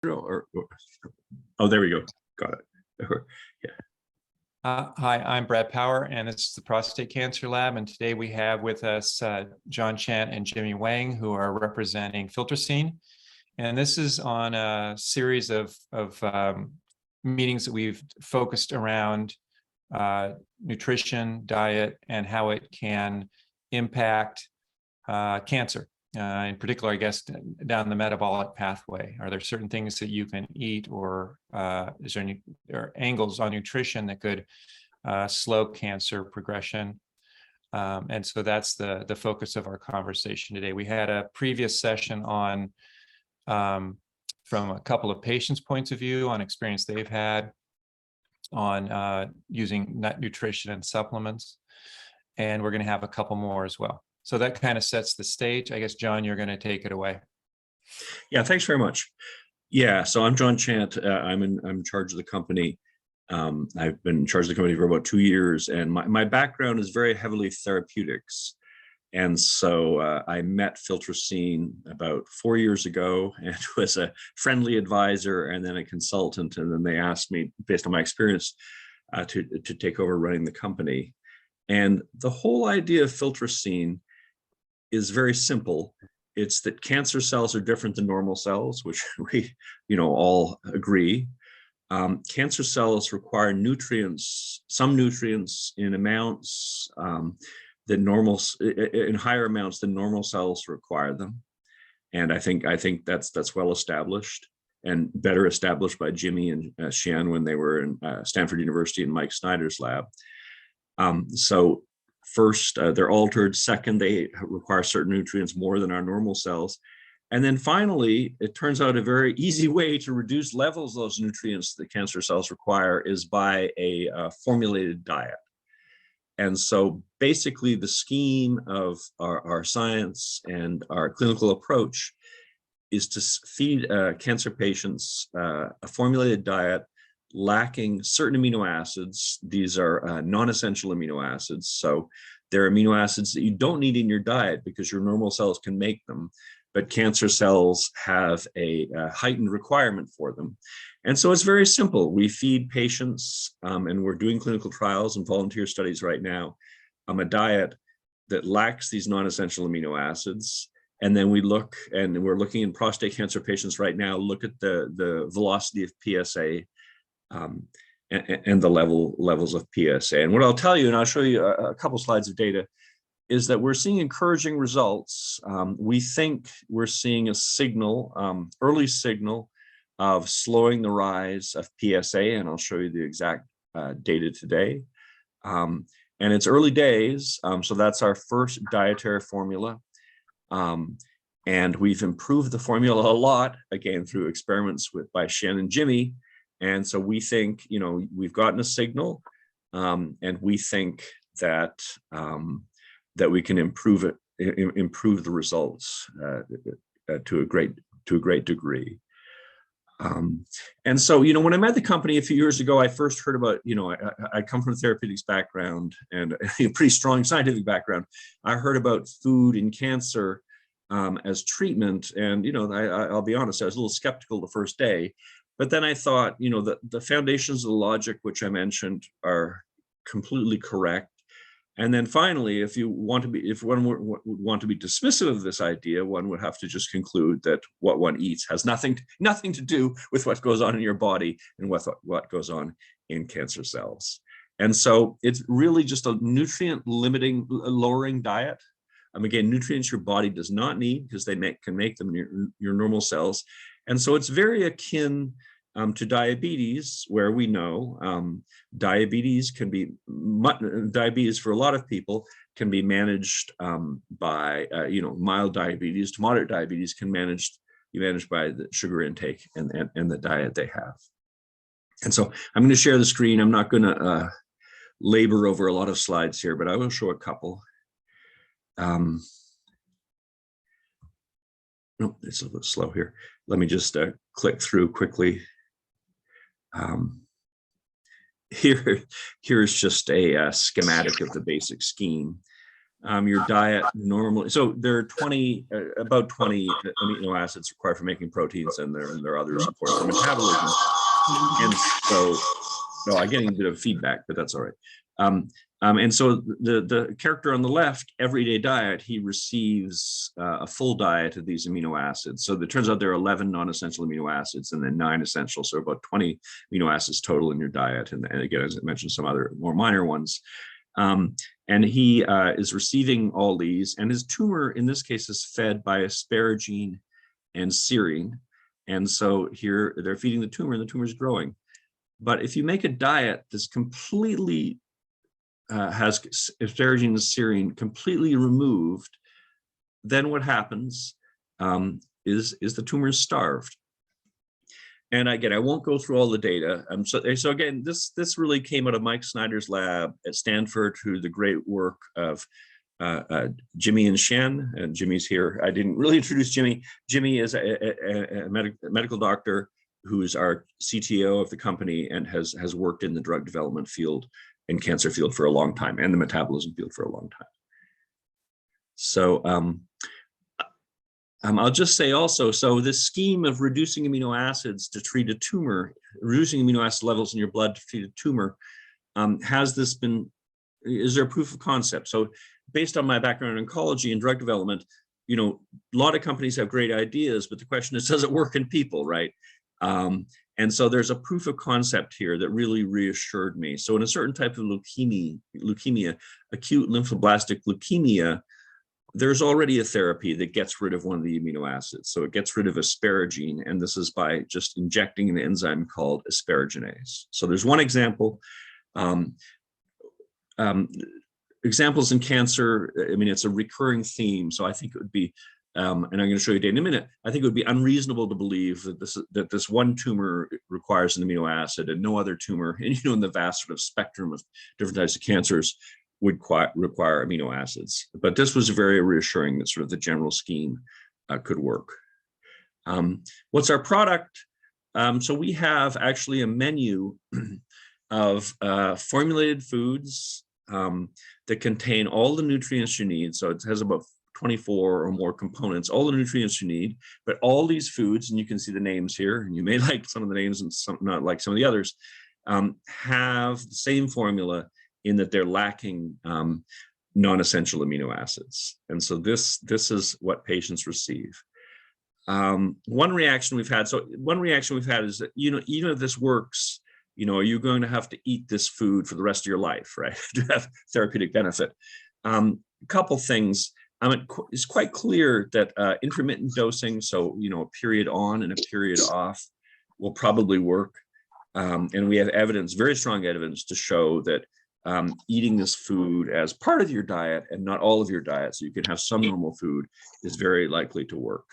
Oh, there we go. Got it. Yeah. Hi, I'm Brad Power, and this is the Prostate Cancer Lab. And today we have with us John Chant and Jimmy Wang, who are representing Filtricine. And this is on a series of meetings that we've focused around nutrition, diet, and how it can impact cancer. In particular, I guess, down the metabolic pathway. Are there certain things that you can eat, or is there any angles on nutrition that could slow cancer progression? And so that's the focus of our conversation today. We had a previous session on from a couple of patients' points of view on experience they've had on using nut nutrition and supplements, and we're going to have a couple more as well. So that kind of sets the stage. I guess, John, you're going to take it away. Yeah, thanks very much. Yeah, so I'm John Chant. I'm in charge of the company. I've been in charge of the company for about 2 years, and my background is very heavily therapeutics. And so I met Filtricine about 4 years ago and was a friendly advisor and then a consultant. And then they asked me, based on my experience, to take over running the company. And the whole idea of Filtricine is very simple. It's that cancer cells are different than normal cells, which we, all agree. Cancer cells require nutrients, some nutrients in amounts that in higher amounts than normal cells require them. And I think that's well established and better established by Jimmy and Xian when they were in Stanford University in Mike Snyder's lab. So first, they're altered. Second, they require certain nutrients more than our normal cells. And then finally, it turns out a very easy way to reduce levels of those nutrients that cancer cells require is by a formulated diet. And so basically the scheme of our science and our clinical approach is to feed cancer patients a formulated diet lacking certain amino acids. These are non-essential amino acids. So they're amino acids that you don't need in your diet because your normal cells can make them, but cancer cells have a heightened requirement for them. And so it's very simple. We feed patients, and we're doing clinical trials and volunteer studies right now, a diet that lacks these non-essential amino acids. And then we look, and we're looking in prostate cancer patients right now, look at the velocity of PSA, and the levels of PSA. And what I'll tell you, and I'll show you a couple slides of data, is that we're seeing encouraging results. We think we're seeing a signal, early signal of slowing the rise of PSA, and I'll show you the exact data today. And it's early days, so that's our first dietary formula. And we've improved the formula a lot, again, through experiments by Xian and Jimmy. And so we think, we've gotten a signal, and we think that that we can improve the results to a great degree. And so, when I met the company a few years ago, I first heard about, I come from a therapeutics background and a pretty strong scientific background. I heard about food and cancer as treatment, and I'll be honest, I was a little skeptical the first day. But then I thought, the foundations of the logic, which I mentioned, are completely correct. And then finally, if one would want to be dismissive of this idea, one would have to just conclude that what one eats has nothing to do with what goes on in your body and what goes on in cancer cells. And so it's really just a nutrient lowering diet. Again, nutrients your body does not need because they can make them in your normal cells. And so it's very akin to diabetes, where we know diabetes for a lot of people can be managed by mild diabetes to moderate diabetes can be managed by the sugar intake and the diet they have. And so I'm going to share the screen. I'm not going to labor over a lot of slides here, but I will show a couple. No, it's a little slow here. Let me just click through quickly. Here's just a schematic of the basic scheme. your diet normally, so there are about 20 amino acids required for making proteins, and there are others, of course, for metabolism. And so, no, I'm getting a bit of feedback, but that's all right. And so the character on the left, everyday diet, he receives a full diet of these amino acids. So it turns out there are 11 non-essential amino acids and then 9 essential. So about 20 amino acids total in your diet. And again, as I mentioned, some other more minor ones. And he is receiving all these, and his tumor in this case is fed by asparagine and serine. And so here they're feeding the tumor, and the tumor is growing. But if you make a diet that's completely has asparagine and serine completely removed, then what happens is the tumor is starved. And again, I won't go through all the data. So again, this really came out of Mike Snyder's lab at Stanford, through the great work of Jimmy and Shen, and Jimmy's here. I didn't really introduce Jimmy. Jimmy is a medical doctor who is our CTO of the company and has worked in the drug development field and cancer field for a long time, and the metabolism field for a long time. So I'll just say also, so this scheme of reducing amino acids to treat a tumor, reducing amino acid levels in your blood to treat a tumor, is there a proof of concept? So based on my background in oncology and drug development, a lot of companies have great ideas, but the question is, does it work in people, right? And so there's a proof of concept here that really reassured me. So in a certain type of leukemia, acute lymphoblastic leukemia, there's already a therapy that gets rid of one of the amino acids. So it gets rid of asparagine, and this is by just injecting an enzyme called asparaginase. So there's one example. Examples in cancer, I mean, it's a recurring theme. So I think it would be, and I'm going to show you data in a minute, I think it would be unreasonable to believe that this one tumor requires an amino acid and no other tumor, and in the vast sort of spectrum of different types of cancers, would require amino acids. But this was very reassuring that sort of the general scheme could work. What's our product? So we have actually a menu of formulated foods that contain all the nutrients you need. So it has about 24 or more components, all the nutrients you need, but all these foods, and you can see the names here, and you may like some of the names and some not like some of the others, have the same formula in that they're lacking non-essential amino acids. And so this is what patients receive. One reaction we've had is that, even if this works, are you going to have to eat this food for the rest of your life, right, to have therapeutic benefit? A couple things. It's quite clear that intermittent dosing, so a period on and a period off, will probably work. And we have evidence, very strong evidence, to show that eating this food as part of your diet and not all of your diet, so you can have some normal food, is very likely to work.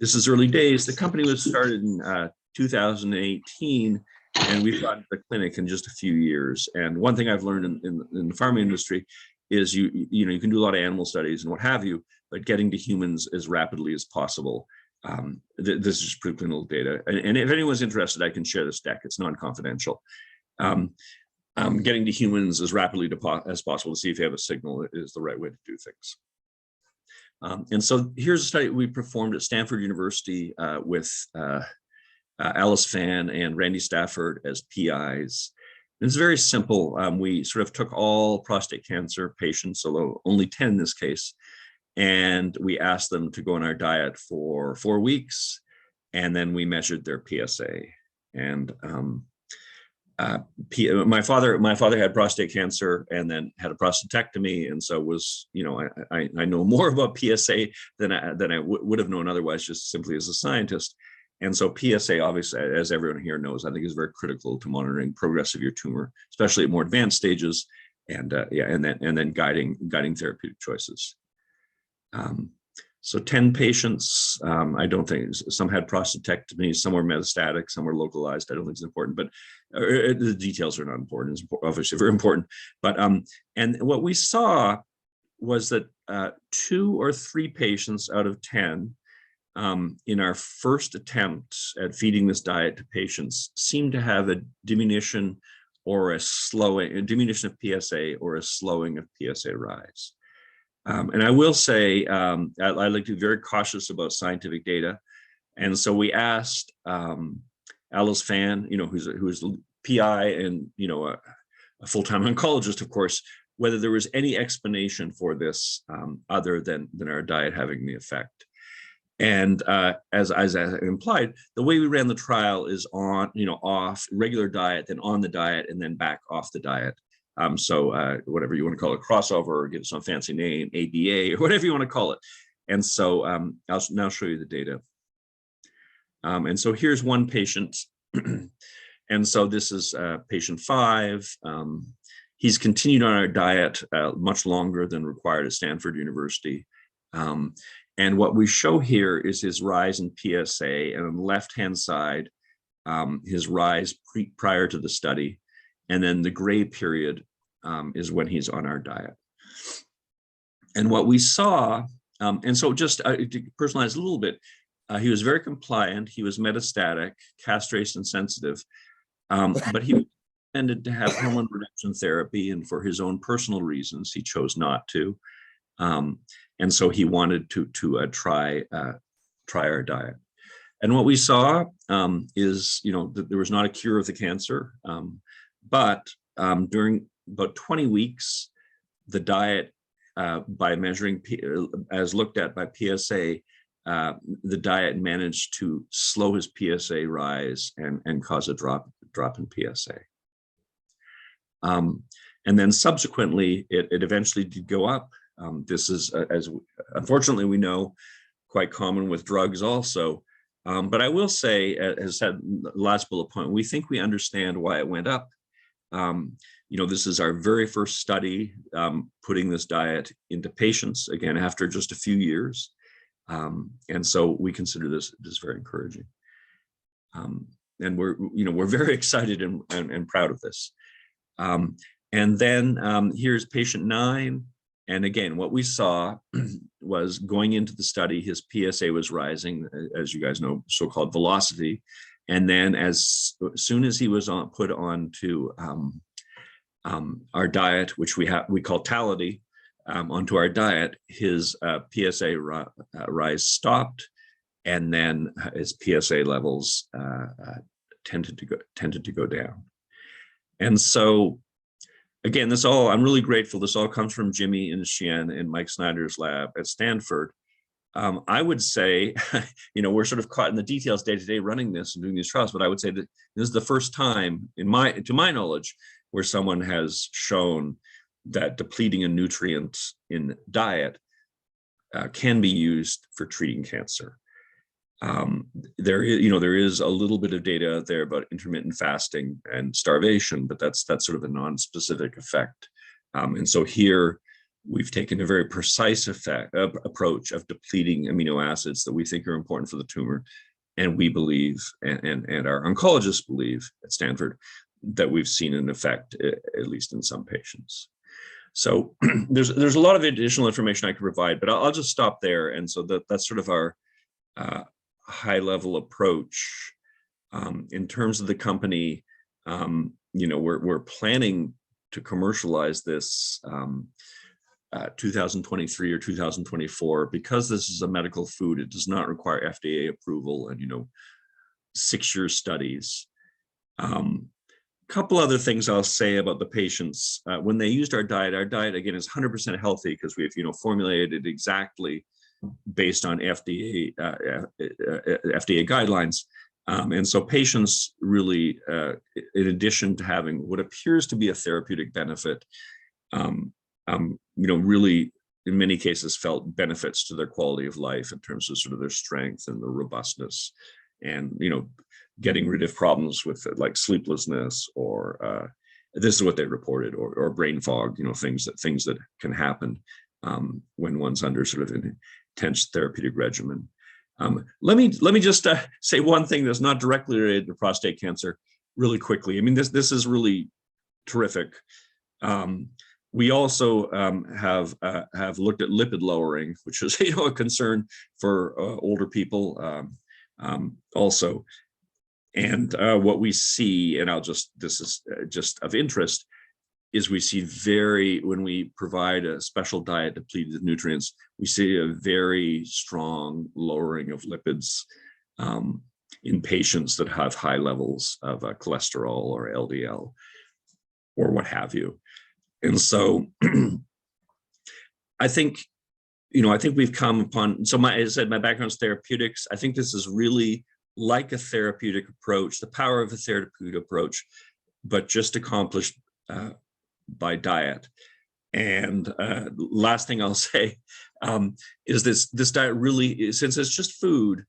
This is early days. The company was started in 2018, and we've gotten to the clinic in just a few years. And one thing I've learned in the pharma industry is you can do a lot of animal studies and what have you, but getting to humans as rapidly as possible. This is just preclinical data. And if anyone's interested, I can share this deck. It's non-confidential. Getting to humans as rapidly as possible to see if you have a signal is the right way to do things. And so here's a study we performed at Stanford University with Alice Fan and Randy Stafford as PIs. And it's very simple. We sort of took all prostate cancer patients, although only 10 in this case, and we asked them to go on our diet for 4 weeks, and then we measured their PSA. And my father had prostate cancer and then had a prostatectomy, and so was, I know more about PSA than I would have known otherwise, just simply as a scientist. And so PSA, obviously, as everyone here knows, I think is very critical to monitoring progress of your tumor, especially at more advanced stages, and then guiding therapeutic choices. So 10 patients, I don't think, some had prostatectomy, some were metastatic, some were localized. I don't think it's important, but the details are not important. It's obviously very important. But and what we saw was that 2 or 3 patients out of 10 in our first attempt at feeding this diet to patients seemed to have a diminution or a slowing, a diminution of PSA or a slowing of PSA rise. And I will say, I like to be very cautious about scientific data. And so we asked Alice Fan, who's a PI and, a full-time oncologist, of course, whether there was any explanation for this other than our diet having the effect. And as I implied, the way we ran the trial is on, off regular diet, then on the diet, and then back off the diet. So whatever you want to call it, crossover, or give it some fancy name, ABA, or whatever you want to call it. And so I'll now show you the data. And so here's one patient. And so this is patient 5. He's continued on our diet much longer than required at Stanford University. And what we show here is his rise in PSA, and on the left-hand side, his rise prior to the study. And then the gray period is when he's on our diet. And what we saw, and so just to personalize a little bit, he was very compliant, he was metastatic, castration sensitive, but he tended to have hormone reduction therapy, and for his own personal reasons, he chose not to. And so he wanted to try our diet. And what we saw is, that there was not a cure of the cancer, but during about 20 weeks, the diet, by measuring, as looked at by PSA, the diet managed to slow his PSA rise and cause a drop in PSA. And then subsequently, it eventually did go up. This is, as unfortunately we know, quite common with drugs also. But I will say, as said, the last bullet point, we think we understand why it went up. This is our very first study putting this diet into patients, again, after just a few years. And so we consider this very encouraging. And we're very excited and proud of this. And then here's patient 9. And again, what we saw was going into the study, his PSA was rising, as you guys know, so-called velocity. And then as soon as he was put on to our diet, which we call Tality, onto our diet, his PSA rise stopped, and then his PSA levels tended to go down. And so, again, I'm really grateful. This all comes from Jimmy and Xian and Mike Snyder's lab at Stanford. I would say, we're sort of caught in the details day to day running this and doing these trials, but I would say that this is the first time, to my knowledge, where someone has shown that depleting a nutrient in diet can be used for treating cancer. There is a little bit of data there about intermittent fasting and starvation, but that's sort of a non-specific effect. And so here we've taken a very precise approach of depleting amino acids that we think are important for the tumor, and we believe, and our oncologists believe at Stanford, that we've seen an effect, at least in some patients. So there's a lot of additional information I could provide, but I'll just stop there. And so that's sort of our high-level approach. In terms of the company, we're planning to commercialize this 2023 or 2024. Because this is a medical food, it does not require FDA approval and 6-year studies. Couple other things I'll say about the patients. When they used our diet again is 100% healthy, because we've formulated it exactly based on FDA guidelines. And so patients really, in addition to having what appears to be a therapeutic benefit, really in many cases felt benefits to their quality of life in terms of sort of their strength and their robustness, and getting rid of problems with like sleeplessness, or this is what they reported, or brain fog, things that can happen when one's under sort of an intense therapeutic regimen. Let me just say one thing that's not directly related to prostate cancer really quickly. I mean, this is really terrific. We also have looked at lipid lowering, which is a concern for older people also. And what we see, and this is just of interest, is we see when we provide a special diet depleted with nutrients, we see a very strong lowering of lipids in patients that have high levels of cholesterol or LDL or what have you. And so I think we've come upon, so as I said, my background is therapeutics. I think this is really like a therapeutic approach, the power of a therapeutic approach, but just accomplished by diet. And last thing I'll say is this diet really, since it's just food,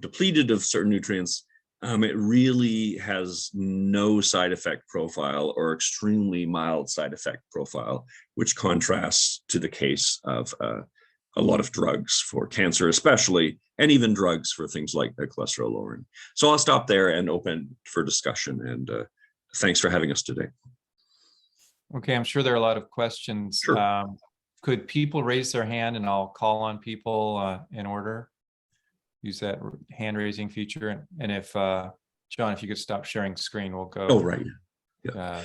depleted of certain nutrients, it really has no side effect profile or extremely mild side effect profile, which contrasts to the case of a lot of drugs for cancer, especially, and even drugs for things like cholesterol lowering. So I'll stop there and open for discussion. And thanks for having us today. Okay, I'm sure there are a lot of questions. Sure. Could people raise their hand and I'll call on people in order? Use that hand raising feature. And if, John, if you could stop sharing screen, we'll go. Oh, right. Yeah.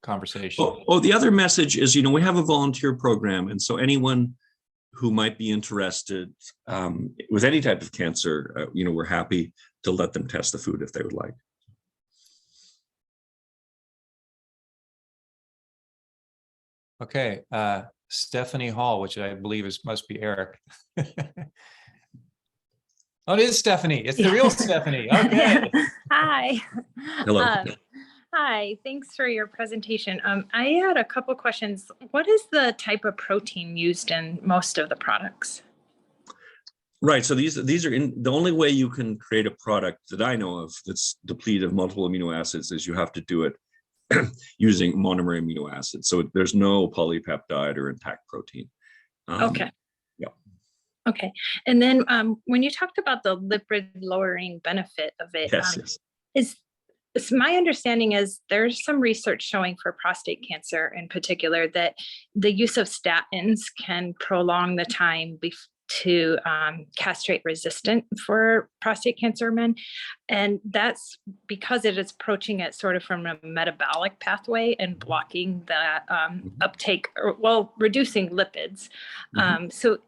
Conversation. The other message is, we have a volunteer program. And so anyone who might be interested with any type of cancer, we're happy to let them test the food if they would like. Okay, Stephanie Hall, which I believe must be Eric. Oh, it is Stephanie. It's the real Stephanie. Okay. Hi. Hello. Hi, thanks for your presentation. I had a couple questions. What is the type of protein used in most of the products? Right. So these are the only way you can create a product that I know of that's depleted of multiple amino acids is you have to do it using monomer amino acids. So there's no polypeptide or intact protein. Okay. Yeah. Okay. And then when you talked about the lipid lowering benefit of it, yes. is my understanding is there's some research showing for prostate cancer in particular that the use of statins can prolong the time to castrate resistant for prostate cancer men. And that's because it is approaching it sort of from a metabolic pathway and blocking that uptake, or reducing lipids. So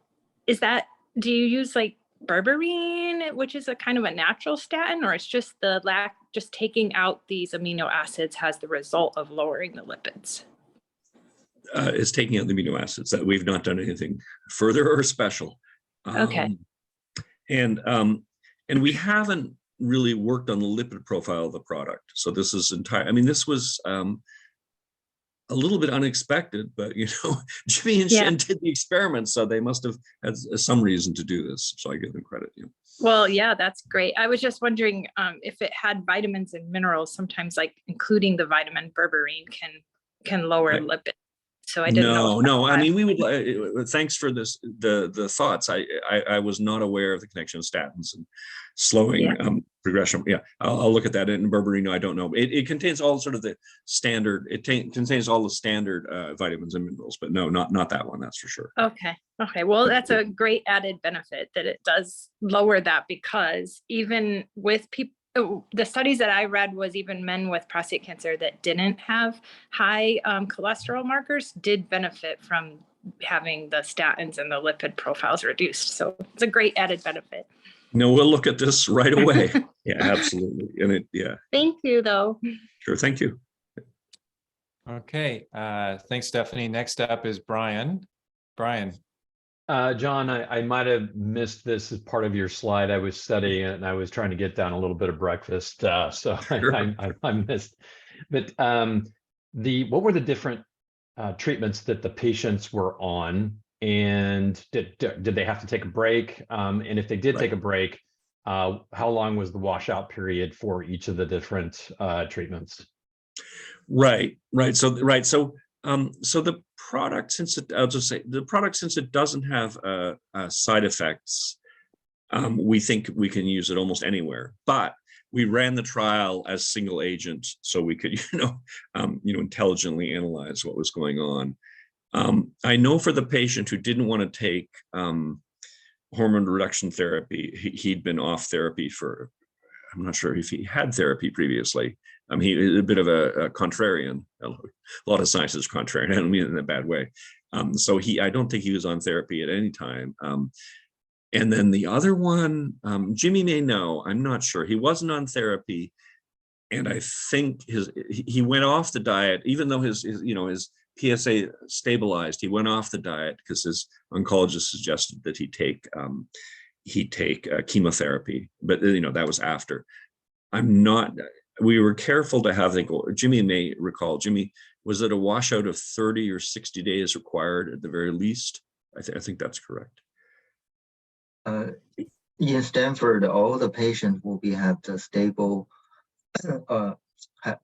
do you use like berberine, which is a kind of a natural statin, or it's just just taking out these amino acids has the result of lowering the lipids? It's taking out the amino acids. That we've not done anything further or special. Okay. And we haven't really worked on the lipid profile of the product. So this is this was a little bit unexpected, but Jimmy and Shen did the experiment, so they must have had some reason to do this. So I give them credit. Well, yeah, that's great. I was just wondering if it had vitamins and minerals, sometimes like including the vitamin berberine can lower lipids. So I didn't know. No. We would. Thanks for this. The thoughts. I was not aware of the connection of statins and slowing progression. Yeah, I'll look at that. And berberine, I don't know. It contains all sort of the standard. It contains all the standard vitamins and minerals, but no, not that one. That's for sure. Okay. Well, that's a great added benefit that it does lower that, because even with people, the studies that I read was even men with prostate cancer that didn't have high cholesterol markers did benefit from having the statins and the lipid profiles reduced. So it's a great added benefit. No, we'll look at this right away. Yeah, absolutely. And Thank you, though. Sure. Thank you. Okay. Thanks, Stephanie. Next up is Brian. Brian. John, I might have missed this as part of your slide. I was studying it and I was trying to get down a little bit of breakfast, so sure. I missed. But what were the different treatments that the patients were on, and did they have to take a break? And if they did take a break, how long was the washout period for each of the different treatments? Right. So the product, since it doesn't have side effects, we think we can use it almost anywhere. But we ran the trial as single agent, so we could, intelligently analyze what was going on. I know for the patient who didn't want to take hormone reduction therapy, he'd been off therapy for I'm not sure if he had therapy previously. He is a bit of a contrarian. A lot of science is contrarian. I don't mean it in a bad way. So I don't think he was on therapy at any time. And then the other one, Jimmy may know, I'm not sure. He wasn't on therapy. And I think he went off the diet, even though his PSA stabilized. He went off the diet because his oncologist suggested that he take chemotherapy. But that was after. We were careful to have Jimmy may recall. Jimmy, was it a washout of 30 or 60 days required at the very least? I think that's correct. In Stanford, all the patients will have the stable.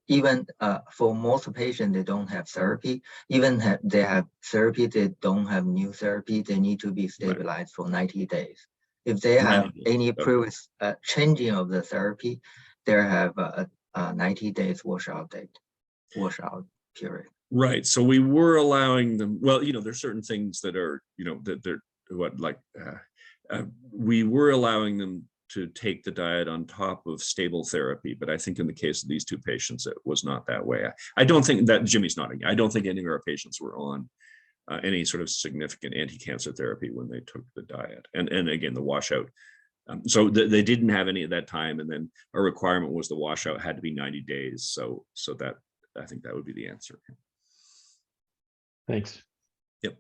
Even for most patients, they don't have therapy. Even they have therapy, they don't have new therapy. They need to be stabilized for 90 days. If they have any previous changing of the therapy, they have a 90 days washout period. Right. So we were allowing them. Well, there's certain things that are, we were allowing them to take the diet on top of stable therapy. But I think in the case of these two patients, it was not that way. I don't think that Jimmy's nodding. I don't think any of our patients were on any sort of significant anti-cancer therapy when they took the diet. And again, the washout. So they didn't have any at that time. And then our requirement was the washout had to be 90 days. So that, I think that would be the answer. Thanks. Yep.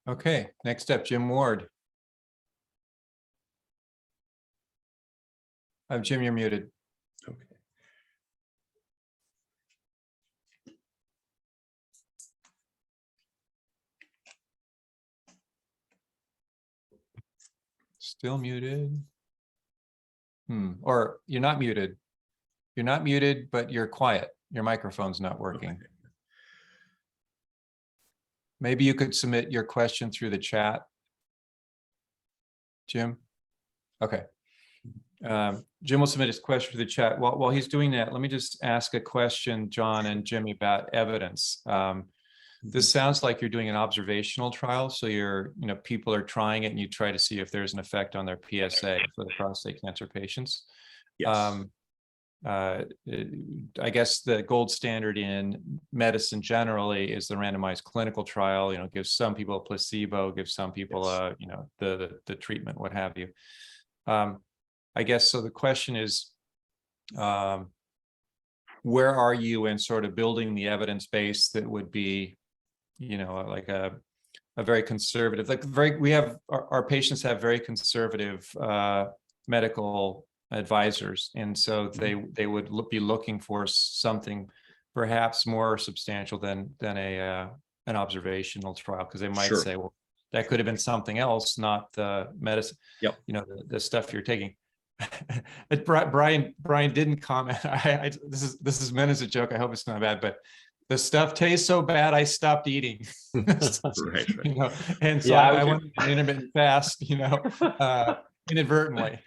Okay, next up, Jim Ward. Jim, you're muted. Okay. Still muted. Or you're not muted. You're not muted, but you're quiet. Your microphone's not working. Okay. Maybe you could submit your question through the chat, Jim. Okay. Jim will submit his question through the chat. While he's doing that, let me just ask a question, John and Jimmy, about evidence. This sounds like you're doing an observational trial. So people are trying it and you try to see if there's an effect on their PSA for the prostate cancer patients. Yes. I guess the gold standard in medicine generally is the randomized clinical trial. Gives some people a placebo, gives some people the treatment, what have you. I guess so. The question is, where are you in sort of building the evidence base that would be, like a very conservative, our patients have very conservative medical advisors, and so they would be looking for something perhaps more substantial than an observational trial, because they might say, well, that could have been something else, not the medicine. Yep. The stuff you're taking. Brian didn't comment. This is meant as a joke. I hope it's not bad, but the stuff tastes so bad I stopped eating. Right. And so I went on intermittent fast, inadvertently.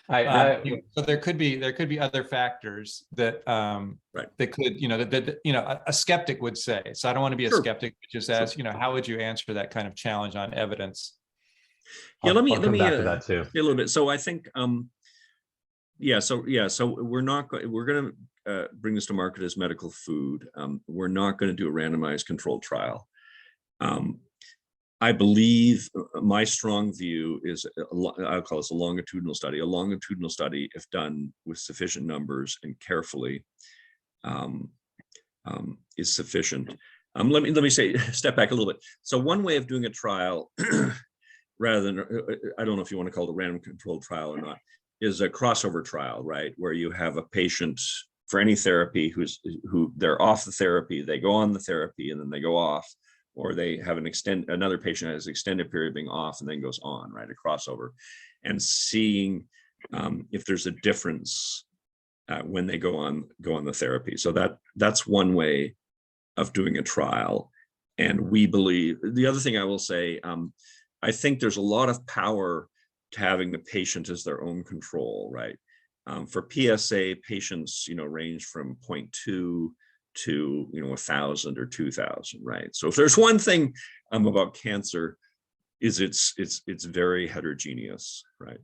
So there could be other factors that that could a skeptic would say. So I don't want to be a skeptic, but just ask how would you answer that kind of challenge on evidence? Yeah, let me back to that too. A little bit. So I think so we're going to bring this to market as medical food. We're not going to do a randomized controlled trial. I believe my strong view is, I'll call this a longitudinal study. A longitudinal study, if done with sufficient numbers and carefully, is sufficient. Let me step back a little bit. So one way of doing a trial, rather than, I don't know if you want to call it a random controlled trial or not, is a crossover trial, right? Where you have a patient for any therapy who they're off the therapy, they go on the therapy and then they go off, or they have another patient has extended period being off and then goes on, right? A crossover, and seeing if there's a difference when they go on the therapy. So that's one way of doing a trial. And we believe, the other thing I will say, I think there's a lot of power to having the patient as their own control, right? For PSA, patients, range from 0.2 to 1,000 or 2,000, right? So if there's one thing about cancer, is it's very heterogeneous, right?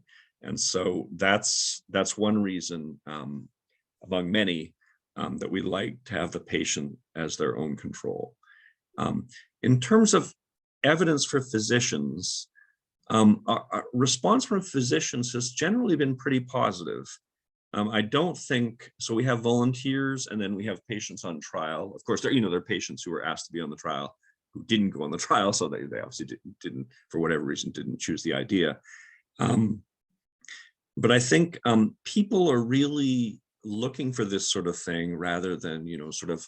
And so that's one reason, among many, that we like to have the patient as their own control. In terms of evidence for physicians, our response from physicians has generally been pretty positive. I don't think, so we have volunteers and then we have patients on trial. Of course, there are patients who were asked to be on the trial who didn't go on the trial, so they obviously didn't, for whatever reason, didn't choose the idea. But I think people are really looking for this sort of thing rather than, sort of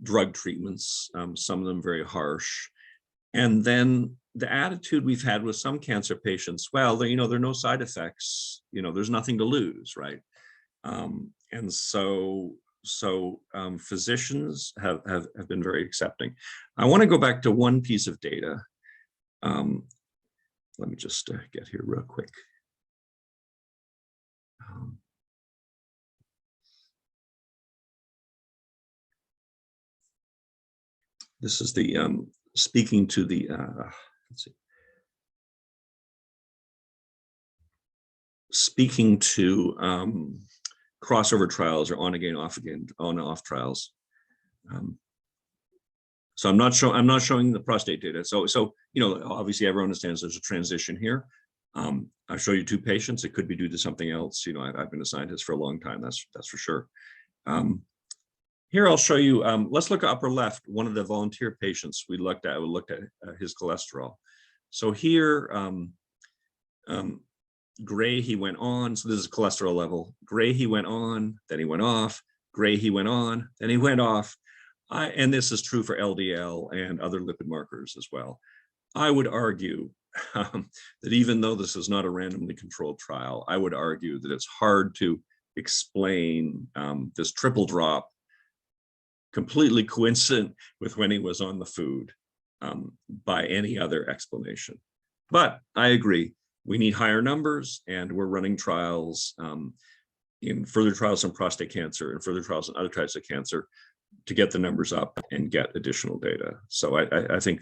drug treatments, some of them very harsh. And then the attitude we've had with some cancer patients, well, there are no side effects, there's nothing to lose, right? And so physicians have been very accepting. I want to go back to one piece of data. Let me just get here real quick. This is the speaking to the let's see. Speaking to crossover trials or on again, off again, on and off trials. So I'm not showing the prostate data. So obviously everyone understands there's a transition here. I'll show you two patients. It could be due to something else. I've been a scientist for a long time. That's for sure. Here I'll show you. Let's look at upper left. One of the volunteer patients we looked at his cholesterol. So here, gray he went on. So this is cholesterol level. Gray he went on, then he went off. Gray he went on, then he went off. And this is true for LDL and other lipid markers as well. I would argue that even though this is not a randomly controlled trial, I would argue that it's hard to explain this triple drop completely coincident with when he was on the food by any other explanation. But I agree, we need higher numbers, and we're running trials in further trials in prostate cancer and further trials in other types of cancer to get the numbers up and get additional data. So I think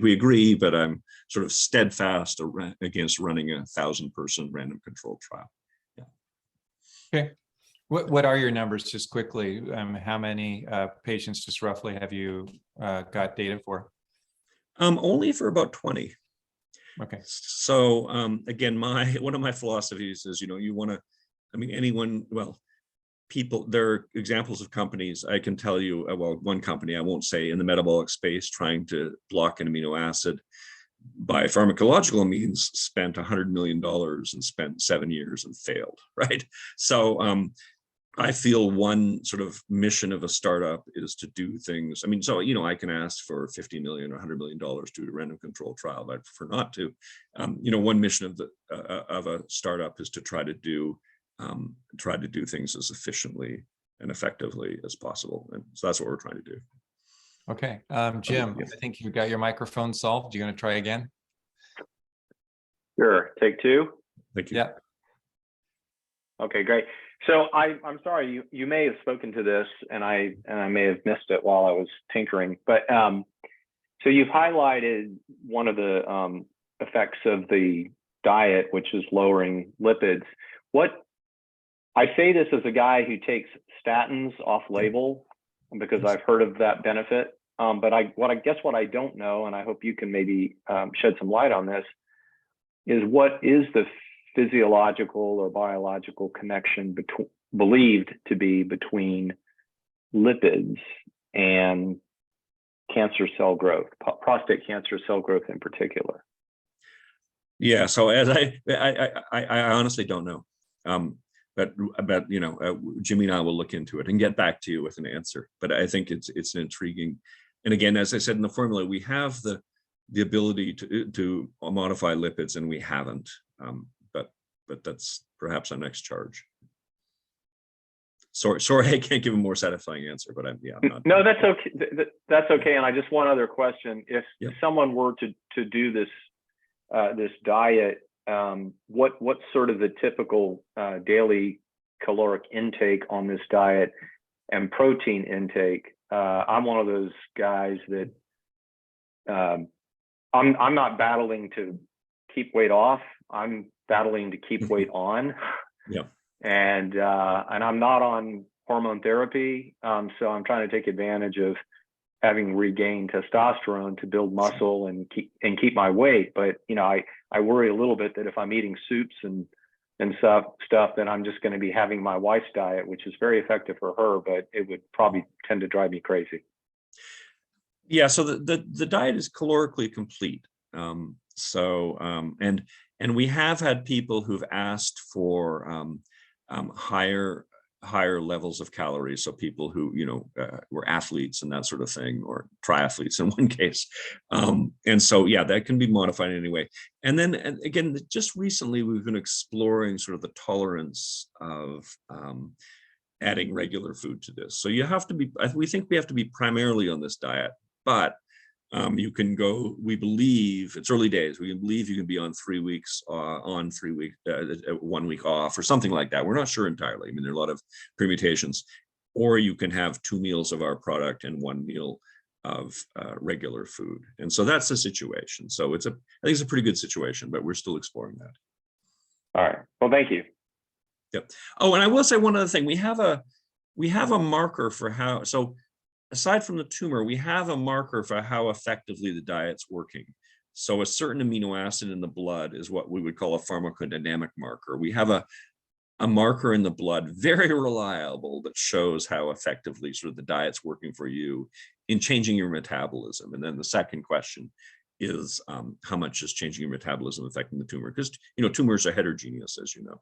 we agree, but I'm sort of steadfast against running a 1,000-person random controlled trial. Yeah. Okay. What are your numbers, just quickly? How many patients, just roughly, have you got data for? Only for about 20. Okay. So again, one of my philosophies is, you want to, anyone, well, people, there are examples of companies I can tell you, well, one company I won't say, in the metabolic space trying to block an amino acid by pharmacological means spent $100 million and spent 7 years and failed, right? So I feel one sort of mission of a startup is to do things. So, I can ask for $50 million or $100 million to do a random control trial, but I prefer not to. One mission of a startup is to try to do things as efficiently and effectively as possible. And so that's what we're trying to do. Okay. Jim, I think you got your microphone solved. You going to try again? Sure. Take two. Thank you. Yeah. Okay, great. So I'm sorry, you may have spoken to this and I may have missed it while I was tinkering, but so you've highlighted one of the effects of the diet, which is lowering lipids. I say this as a guy who takes statins off label because I've heard of that benefit. But what I don't know, and I hope you can maybe shed some light on this, is what is the physiological or biological connection believed to be between lipids and cancer cell growth, prostate cancer cell growth in particular? Yeah, so as I honestly don't know, but Jimmy and I will look into it and get back to you with an answer. But I think it's an intriguing, and again, as I said in the formula, we have the ability to modify lipids, and we haven't. But that's perhaps our next charge. Sorry, I can't give a more satisfying answer, but I'm not. No, that's okay. That's okay. And I just one other question: if someone were to do this this diet, what's sort of the typical daily caloric intake on this diet and protein intake? I'm one of those guys that I'm not battling to keep weight off. I'm battling to keep weight on. Yeah. And I'm not on hormone therapy. So I'm trying to take advantage of having regained testosterone to build muscle and keep my weight. But, you know, I worry a little bit that if I'm eating soups and stuff, then I'm just going to be having my wife's diet, which is very effective for her, but it would probably tend to drive me crazy. Yeah, so the diet is calorically complete. And we have had people who've asked for higher levels of calories. So people who, you know, were athletes and that sort of thing, or triathletes in one case. And so, yeah, that can be modified anyway. And then, and again, just recently, we've been exploring sort of the tolerance of adding regular food to this. So you have to be, we think we have to be primarily on this diet, but you can go, we believe, it's early days, we believe you can be on 3 weeks on 3 weeks, 1 week off or something like that. We're not sure entirely. I mean, there are a lot of permutations. Or you can have 2 meals of our product and 1 meal of regular food. And so that's the situation. So I think it's a pretty good situation, but we're still exploring that. All right. Well, thank you. Yep. Oh, and I will say one other thing. We have a marker for how, so aside from the tumor, we have a marker for how effectively the diet's working. So a certain amino acid in the blood is what we would call a pharmacodynamic marker. We have a marker in the blood, very reliable, that shows how effectively sort of the diet's working for you in changing your metabolism. And then the second question is how much is changing your metabolism affecting the tumor? Because, you know, tumors are heterogeneous, as you know.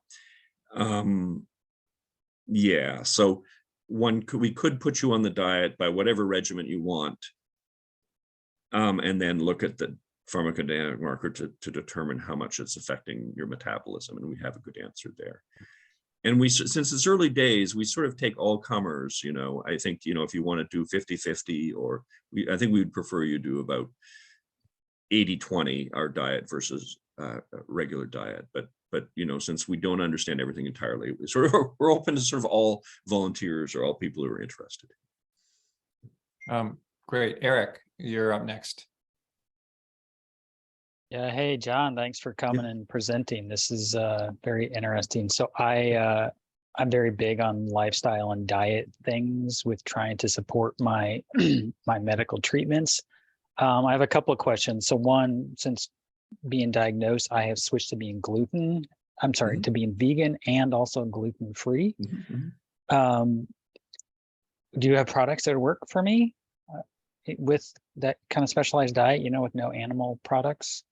Yeah, so we could put you on the diet by whatever regimen you want, and then look at the pharmacodynamic marker to determine how much it's affecting your metabolism, and we have a good answer there. And since it's early days, we sort of take all comers. You know, I think, you know, if you want to do 50-50, or I think we would prefer you do about 80-20, our diet versus regular diet. But you know, since we don't understand everything entirely, we're open to sort of all volunteers or all people who are interested. Great, Eric, you're up next. Yeah, hey John, thanks for coming and presenting. This is very interesting. So I'm very big on lifestyle and diet things with trying to support my my medical treatments. I have a couple of questions. So one, since being diagnosed, I have switched to being to being vegan and also gluten-free. Do you have products that work for me with that kind of specialized diet, you know, with no animal products?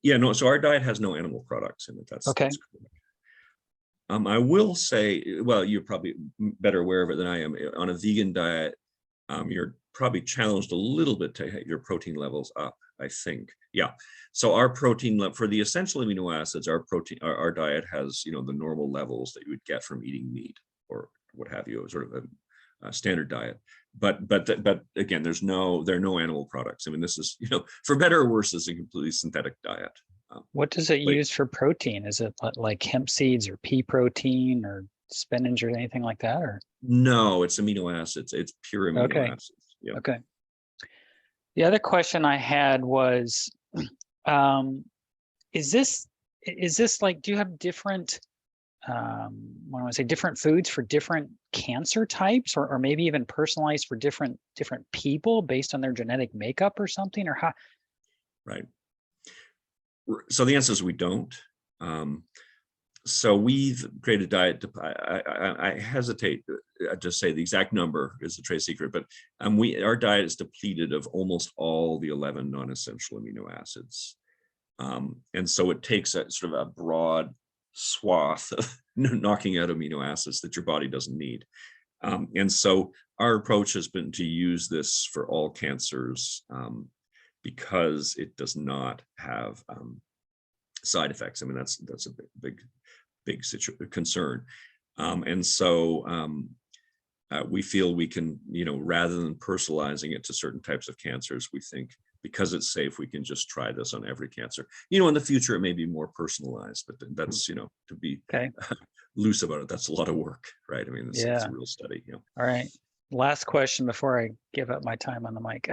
Yeah, no, so our diet has no animal products in it. That's okay. That's correct. I will say, well, you're probably better aware of it than I am. On a vegan diet, you're probably challenged a little bit to get your protein levels up, I think. Yeah. So our protein for the essential amino acids, our diet has, you know, the normal levels that you would get from eating meat or what have you, sort of a standard diet. But again, there are no animal products. I mean, this is, you know, for better or worse, this is a completely synthetic diet. What does it use for protein? Is it like hemp seeds or pea protein or spinach or anything like that? Or no, it's amino acids. It's pure amino acids. Yeah. Okay. The other question I had was, is this like, do you have different, what do I say, different foods for different cancer types, or maybe even personalized for different people based on their genetic makeup or something, or how? Right. So the answer is we don't. So we've created a diet. I hesitate to say the exact number is a trade secret, but our diet is depleted of almost all the 11 non-essential amino acids, and so it takes a sort of a broad swath of knocking out amino acids that your body doesn't need. And so our approach has been to use this for all cancers because it does not have side effects. I mean, that's a big concern. And so we feel we can, you know, rather than personalizing it to certain types of cancers, we think because it's safe, we can just try this on every cancer. You know, in the future, it may be more personalized, but that's, you know, to be loose about it, that's a lot of work, right? I mean, it's a real study. You know. All right. Last question before I give up my time on the mic.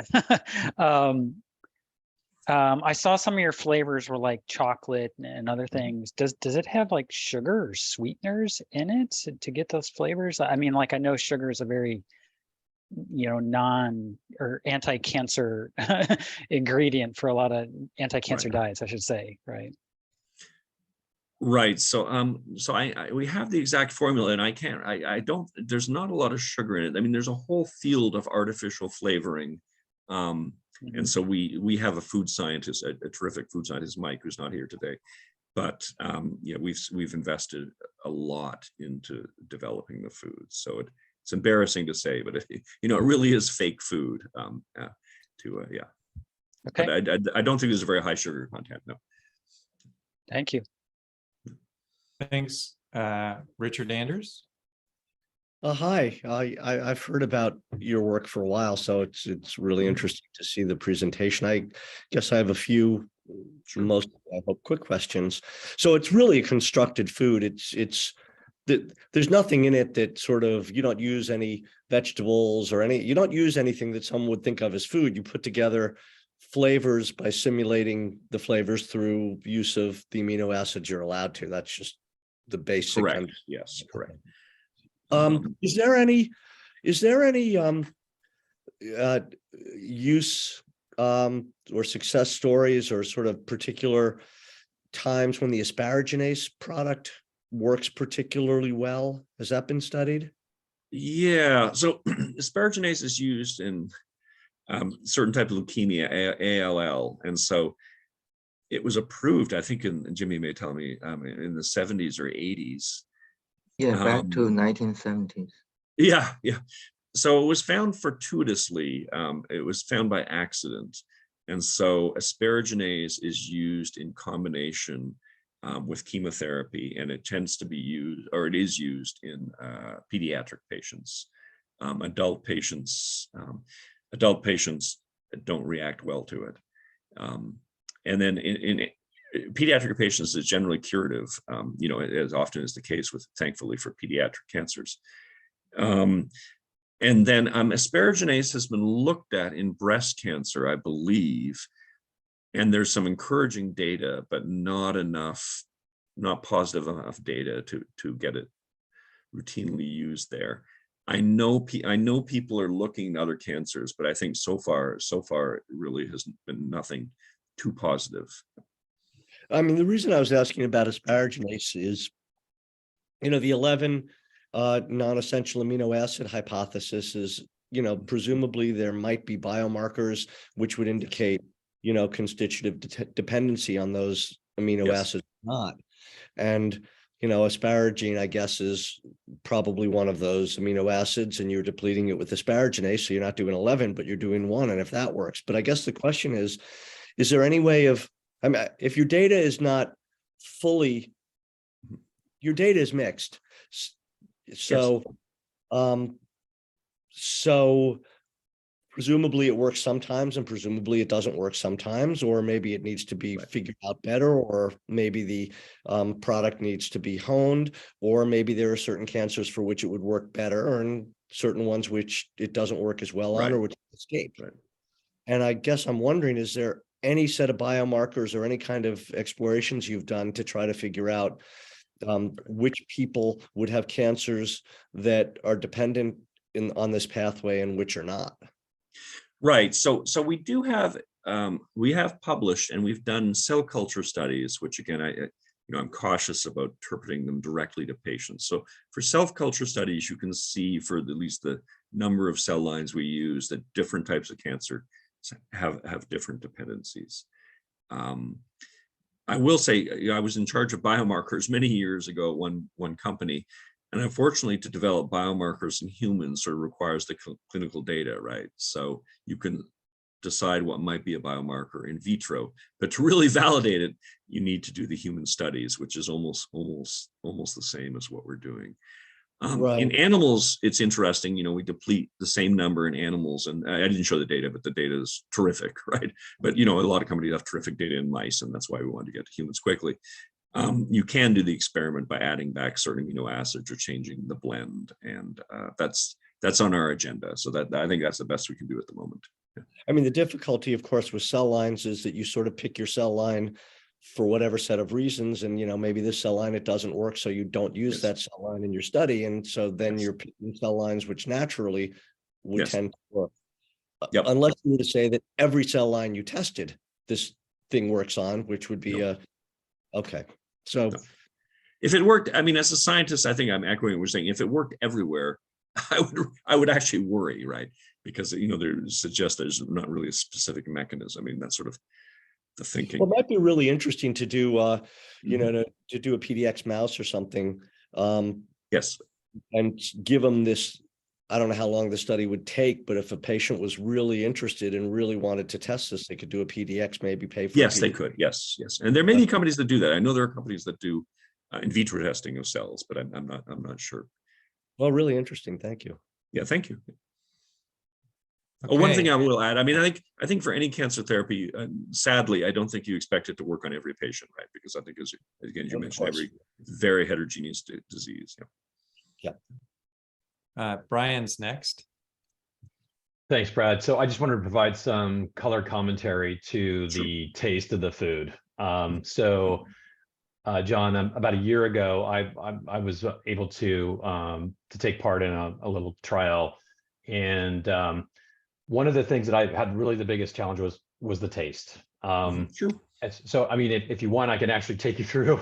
I saw some of your flavors were like chocolate and other things. Does it have like sugar or sweeteners in it to get those flavors? I mean, like I know sugar is a very, non or anti-cancer ingredient for a lot of anti-cancer diets, I should say, right? Right. So we have the exact formula, and I don't, there's not a lot of sugar in it. I mean, there's a whole field of artificial flavoring. And so we have a food scientist, a terrific food scientist, Mike, who's not here today. But yeah, we've invested a lot into developing the food. So it's embarrassing to say, but it really is fake food. Yeah. Okay. But I don't think there's a very high sugar content. No. Thank you. Thanks. Richard Anders. Hi, I've heard about your work for a while, so it's really interesting to see the presentation. I guess I have a few, most I hope quick questions. So it's really a constructed food. There's nothing in it that sort of, you don't use any vegetables or you don't use anything that someone would think of as food. You put together flavors by simulating the flavors through use of the amino acids you're allowed to. That's just the basic. Correct. Yes, correct. Is there any use or success stories or sort of particular times when the asparaginase product works particularly well? Has that been studied? Yeah, so asparaginase is used in certain type of leukemia, ALL, and so it was approved, I think, and Jimmy may tell me, in the 70s or 80s. Yeah, back to 1970s. Yeah. So it was found fortuitously. It was found by accident. And so asparaginase is used in combination with chemotherapy, and it tends to be used, or it is used in pediatric patients. Adult patients don't react well to it. And then in pediatric patients is generally curative, as often is the case with, thankfully, for pediatric cancers. And then asparaginase has been looked at in breast cancer, I believe, and there's some encouraging data, but not positive enough data to get it routinely used there. I know people are looking at other cancers, but I think so far it really has been nothing too positive. I mean, the reason I was asking about asparaginase is, the 11 non-essential amino acid hypothesis is, presumably there might be biomarkers which would indicate, constitutive dependency on those amino acids or not. And, asparagine, I guess, is probably one of those amino acids, and you're depleting it with asparaginase. So you're not doing 11, but you're doing 1. And if that works, but I guess the question is there any way of, I mean, if your data is not fully, your data is mixed. So, so presumably it works sometimes and presumably it doesn't work sometimes, or maybe it needs to be figured out better, or maybe the product needs to be honed, or maybe there are certain cancers for which it would work better and certain ones which it doesn't work as well on, or which escape. Right. And I guess I'm wondering, is there any set of biomarkers or any kind of explorations you've done to try to figure out which people would have cancers that are dependent on this pathway and which are not? Right. So we do have we have published, and we've done cell culture studies, which again, I'm cautious about interpreting them directly to patients. So for cell culture studies, you can see for at least the number of cell lines we use that different types of cancer have different dependencies. I will say, I was in charge of biomarkers many years ago at one company, and unfortunately, to develop biomarkers in humans sort of requires the clinical data, right? So you can decide what might be a biomarker in vitro, but to really validate it, you need to do the human studies, which is almost the same as what we're doing. In animals, it's interesting, we deplete the same number in animals, and I didn't show the data, but the data is terrific, right? But, a lot of companies have terrific data in mice, and that's why we wanted to get to humans quickly. You can do the experiment by adding back certain amino acids or changing the blend, and that's on our agenda. So that I think that's the best we can do at the moment. I mean, the difficulty, of course, with cell lines is that you sort of pick your cell line for whatever set of reasons. And, maybe this cell line, it doesn't work. So you don't use Yes. that cell line in your study. And so then Yes. you're picking cell lines, which naturally would Yes. tend to work. Yep. Unless you were to say that every cell line you tested, this thing works on, which would be okay. So if it worked, I mean, as a scientist, I think I'm echoing what we're saying. If it worked everywhere, I would actually worry, right? Because there suggests there's not really a specific mechanism. I mean, that's sort of the thinking. well, it might be really interesting to do, Mhm. to do a PDX mouse or something, Yes. and give them this. I don't know how long the study would take, but if a patient was really interested and really wanted to test this, they could do a PDX, maybe pay for. Yes, they could. Yes, yes. And there may be companies that do that. I know there are companies that do in vitro testing of cells, but I'm not sure. Well, really interesting. Thank you. Yeah, thank you. Oh, one thing Okay. I will add, I mean, I think for any cancer therapy, sadly, I don't think you expect it to work on every patient, right? Because I think, again, as you Of mentioned, course. every very heterogeneous disease. Yeah. Brian's next. Thanks, Brad. So I just wanted to provide some color commentary to the taste of the food. John, about a year ago, I was able to take part in a little trial, and one of the things that I had really the biggest challenge was the taste. Sure. So I mean, if you want, I can actually take you through.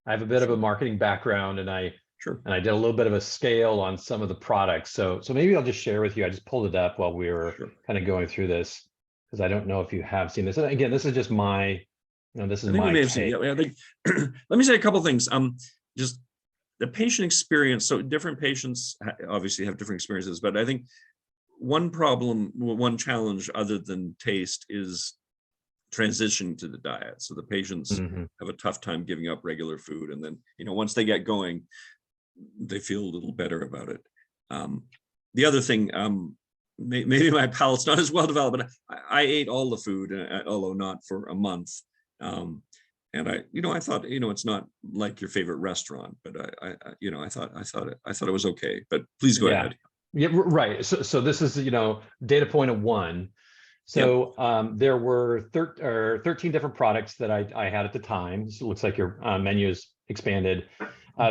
I have a bit of a marketing background, and I did a little bit of a scale on some of the products. So maybe I'll just share with you. I just pulled it up while we were kind of going through this, because I don't know if you have seen this. And again, this is just my, this is I think we my may have seen. take. Yeah, I think. Let me say a couple things. Just the patient experience. So different patients obviously have different experiences, but I think one challenge other than taste is transition to the diet. So the patients have a tough time giving up regular food, and then once they get going, they feel a little better about it. The other thing, maybe my palate's not as well developed, but I ate all the food, although not for a month. And I thought, it's not like your favorite restaurant, but I thought it was okay. But please go ahead. Yeah, right. So this is data point of 1. So there were 13 different products that I had at the time. So it looks like your menu is expanded.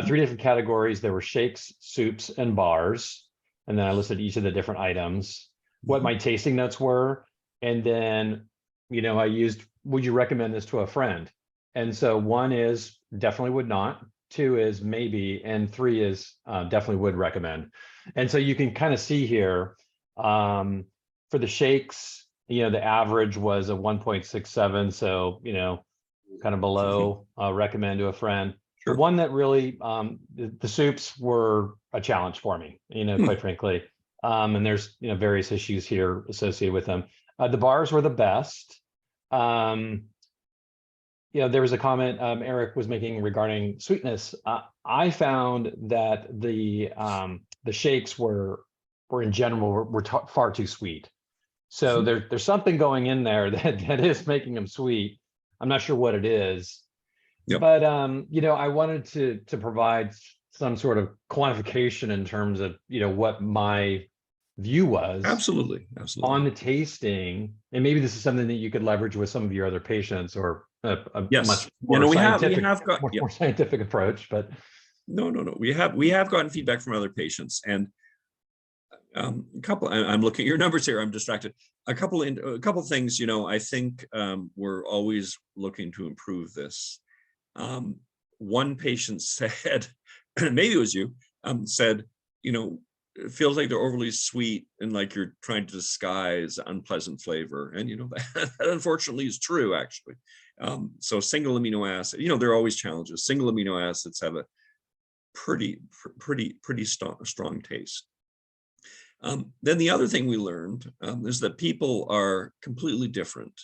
3 different categories. There were shakes, soups, and bars. And then I listed each of the different items, what my tasting notes were. And then, I used, would you recommend this to a friend? And so 1 is definitely would not, 2 is maybe, and 3 is definitely would recommend. And so you can kind of see here for the shakes, the average was a 1.67. So, kind of below recommend to a friend. Sure. The one that really, the soups were a challenge for me, quite frankly. And there's, various issues here associated with them. The bars were the best. There was a comment Eric was making regarding sweetness. I found that the shakes were in general far too sweet. So there's something going in there that is making them sweet. I'm not sure what it is. Yep. But I wanted to provide some sort of quantification in terms of what my view was absolutely on the tasting, and maybe this is something that you could leverage with some of your other patients, or a much more more scientific approach. But no, we have gotten feedback from other patients, and a couple. I'm looking at your numbers here. I'm distracted. A couple things. I think we're always looking to improve this. One patient said, maybe it was you, said, it feels like they're overly sweet and like you're trying to disguise unpleasant flavor. And, that unfortunately is true, actually. So single amino acid, there are always challenges. Single amino acids have a pretty strong taste. Then the other thing we learned is that people are completely different.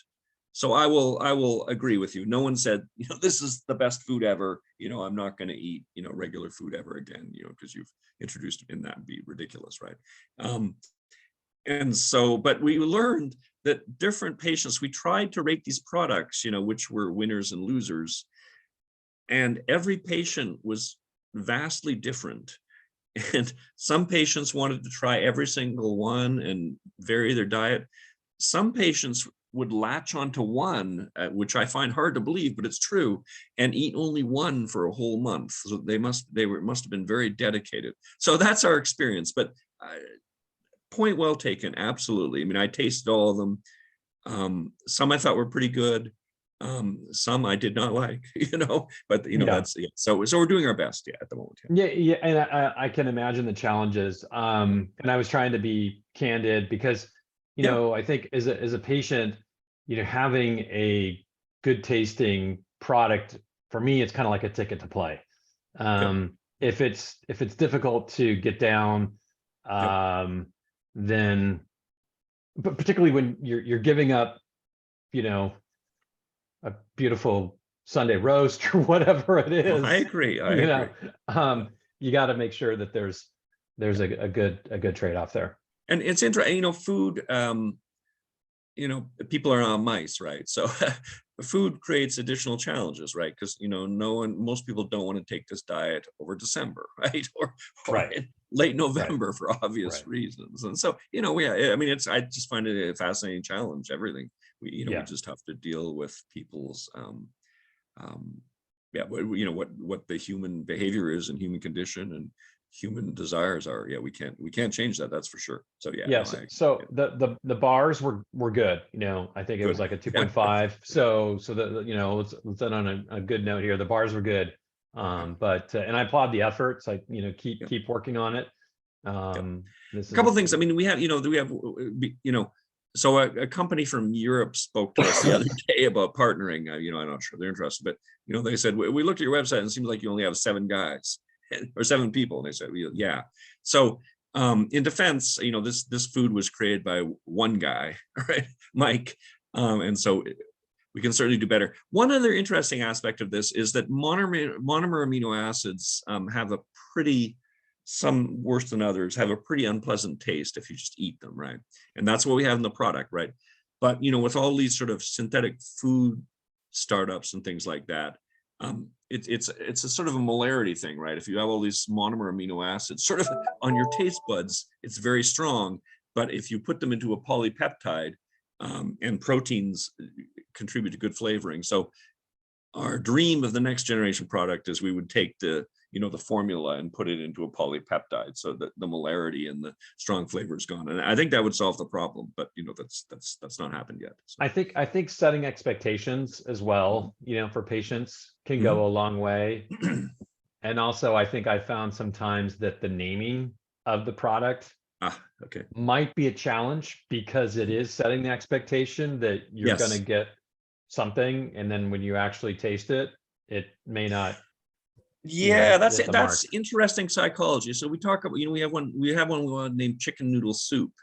So I will agree with you. No one said, this is the best food ever. I'm not going to eat, regular food ever again, because you've introduced in that, be ridiculous, right? And so, but we learned that different patients, we tried to rate these products, which were winners and losers. And every patient was vastly different. And some patients wanted to try every single one and vary their diet. some patients would latch onto one, which I find hard to believe, but it's true, and eat only one for a whole month. So must have been very dedicated. So that's our experience. But point well taken. Absolutely. I mean, I tasted all of them. Some I thought were pretty good. Some I did not like, but that's so we're doing our best at the moment. Yeah, and I can imagine the challenges. And I was trying to be candid because I think as a patient, having a good tasting product, for me, it's kind of like a ticket to play. If it's difficult to get down, then, but particularly when you're giving up, a beautiful Sunday roast or whatever it is. I agree. You got to make sure that there's a good trade-off there. And it's interesting, food, people are on mice, right? So food creates additional challenges, right? Because, most people don't want to take this diet over December, right? Or late November for obvious reasons. And so, I just find it a fascinating challenge, everything. We just have to deal with people's, what the human behavior is and human condition and human desires are. We can't change that. That's for sure. So the bars were good. I think it was like a 2.5. So let's end on a good note here. The bars were good. But and I applaud the efforts. I keep working on it. A couple of things. I mean, we have so a company from Europe spoke to us the other day about partnering. I'm not sure they're interested, but they said, we looked at your website and it seems like you only have 7 guys or 7 people. And they said, yeah. So in defense, this food was created by one guy, right, Mike. And so we can certainly do better. One other interesting aspect of this is that monomer amino acids have a pretty, some worse than others, have a pretty unpleasant taste if you just eat them, right? And that's what we have in the product, right? But with all these sort of synthetic food startups and things like that, it's a sort of a molarity thing, right? If you have all these monomer amino acids sort of on your taste buds, it's very strong. But if you put them into a polypeptide, and proteins contribute to good flavoring. So our dream of the next generation product is we would take the formula and put it into a polypeptide so that the molarity and the strong flavor is gone. And I think that would solve the problem, but that's not happened yet. So. I think setting expectations as well, for patients can go a long way. And also I think I found sometimes that the naming of the product might be a challenge because it is setting the expectation that you're going to get something, and then when you actually taste it, it may not. That's interesting psychology. So we talk about, we have one named chicken noodle soup.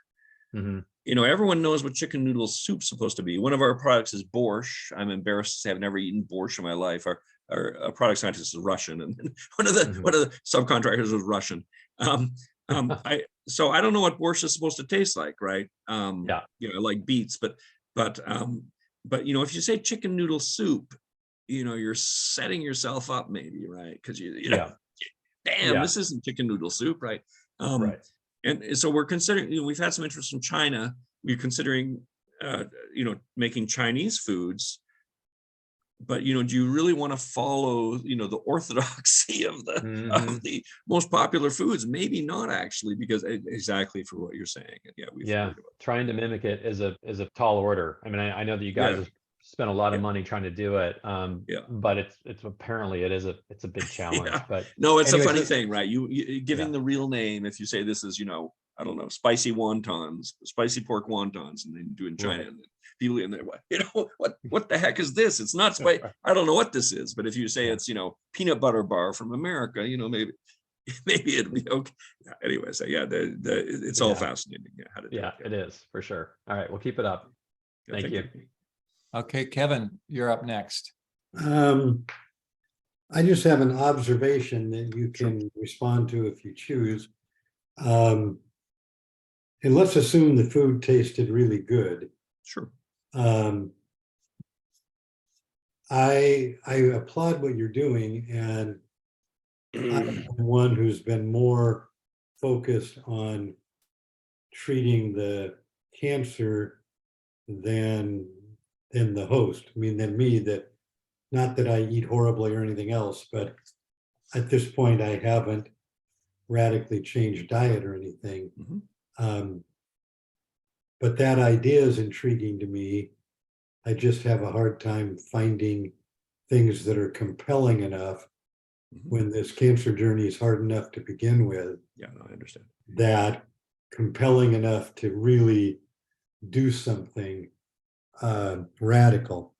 Everyone knows what chicken noodle soup's supposed to be. One of our products is borscht. I'm embarrassed to say I've never eaten borscht in my life. Our product scientist is Russian, and one of the subcontractors was Russian. So I don't know what borscht is supposed to taste like, right? Like beets, but if you say chicken noodle soup, you're setting yourself up maybe, right? Because this isn't chicken noodle soup, right? And so we're considering, we've had some interest from China. We're considering, making Chinese foods. But do you really want to follow the orthodoxy of the most popular foods? Maybe not, actually, because exactly for what you're saying. Trying to mimic it is a tall order. I mean, I know that you guys have spent a lot of money trying to do it, but it's apparently it's a big challenge. But no, it's a funny thing, right? You giving the real name, if you say this is I don't know, spicy wontons, spicy pork wontons, and then do in China, and then people in there, what the heck is this? It's not spicy. I don't know what this is. But if you say it's peanut butter bar from America, maybe it'll be okay. Anyway, so it's all fascinating. How to do it. It is for sure. All right, we'll keep it up. Thank you. Okay, Kevin, you're up next. I just have an observation that you can respond to if you choose. And let's assume the food tasted really good. Sure. I applaud what you're doing, and I'm one who's been more focused on treating the cancer than the host. I mean, than me, that not that I eat horribly or anything else, but at this point I haven't radically changed diet or anything. But that idea is intriguing to me. I just have a hard time finding things that are compelling enough when this cancer journey is hard enough to begin with. Yeah, no, I understand. That compelling enough to really do something radical.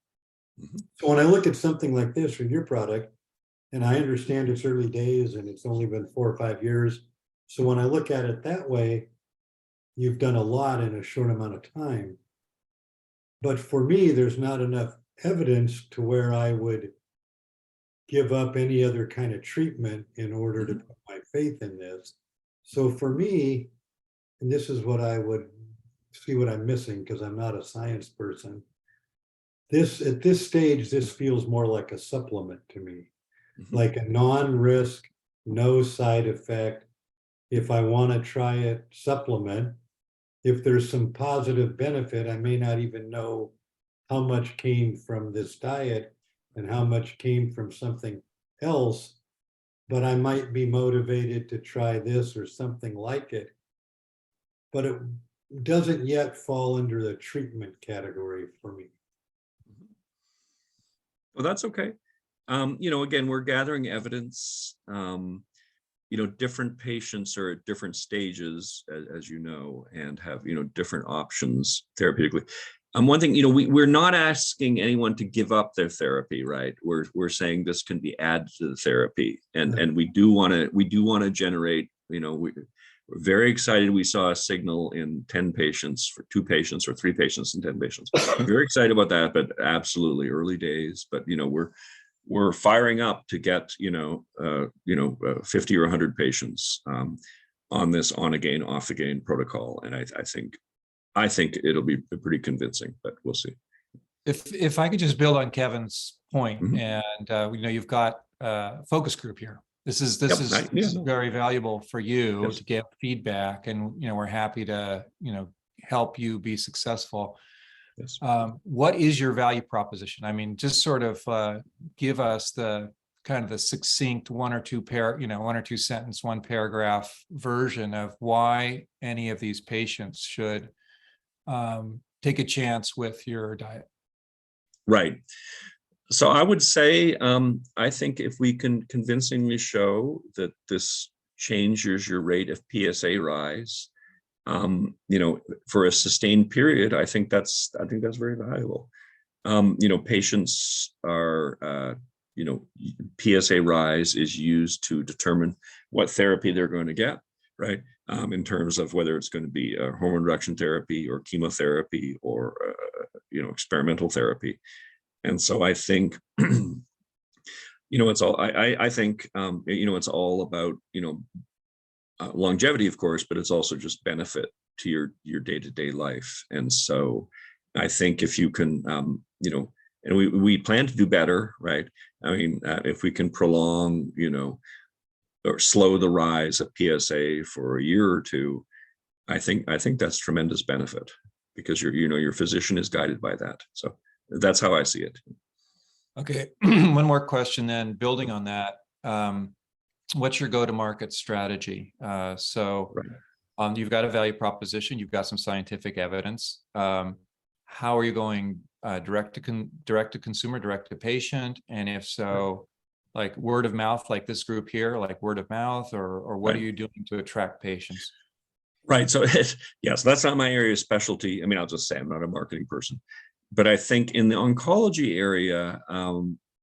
So when I look at something like this with your product, and I understand it's early days and it's only been 4 or 5 years. So when I look at it that way, you've done a lot in a short amount of time. But for me, there's not enough evidence to where I would give up any other kind of treatment in order to put my faith in this. So for me, and this is what I would see what I'm missing because I'm not a science person. At this stage, this feels more like a supplement to me, like a non-risk, no side effect. If I want to try it, supplement. If there's some positive benefit, I may not even know how much came from this diet and how much came from something else, but I might be motivated to try this or something like it. But it doesn't yet fall under the treatment category for me. Well, that's okay. Again, we're gathering evidence. Different patients are at different stages, as you know, and have, different options therapeutically. One thing, we're not asking anyone to give up their therapy, right? We're saying this can be added to the therapy, and we do want to generate. We're very excited. We saw a signal in 10 patients for 2 patients or 3 patients and 10 patients. Very excited about that, but absolutely early days. But we're firing up to get 50 or 100 patients on this on again, off again protocol, and I think it'll be pretty convincing, but we'll see. If I could just build on Kevin's point, and you've got a focus group here. This is very valuable for you to get feedback, and we're happy to help you be successul. Yes. What is your value proposition? I mean, just sort of give us the kind of the succinct 1 or 2 sentence, 1 paragraph version of why any of these patients should take a chance with your diet. Right. So I would say, I think if we can convincingly show that this changes your rate of PSA rise, for a sustained period, I think that's very valuable. Patients are, PSA rise is used to determine what therapy they're going to get, right? In terms of whether it's going to be a hormone reduction therapy or chemotherapy or, experimental therapy. And so I think, it's all, I think, it's all about, longevity, of course, but it's also just benefit to your day-to-day life. And so I think if you can, and we plan to do better, right? I mean, if we can prolong, or slow the rise of PSA for a year or 2, I think that's tremendous benefit because your physician is guided by that. So that's how I see it. Okay, one more question then, building on that. What's your go-to-market strategy? You've got a value proposition, you've got some scientific evidence. How are you going direct to consumer, direct to patient? And if so, like word of mouth, like this group here, like word of mouth, or what are you doing to attract patients? Right. So yes, that's not my area of specialty. I mean, I'll just say I'm not a marketing person, but I think in the oncology area,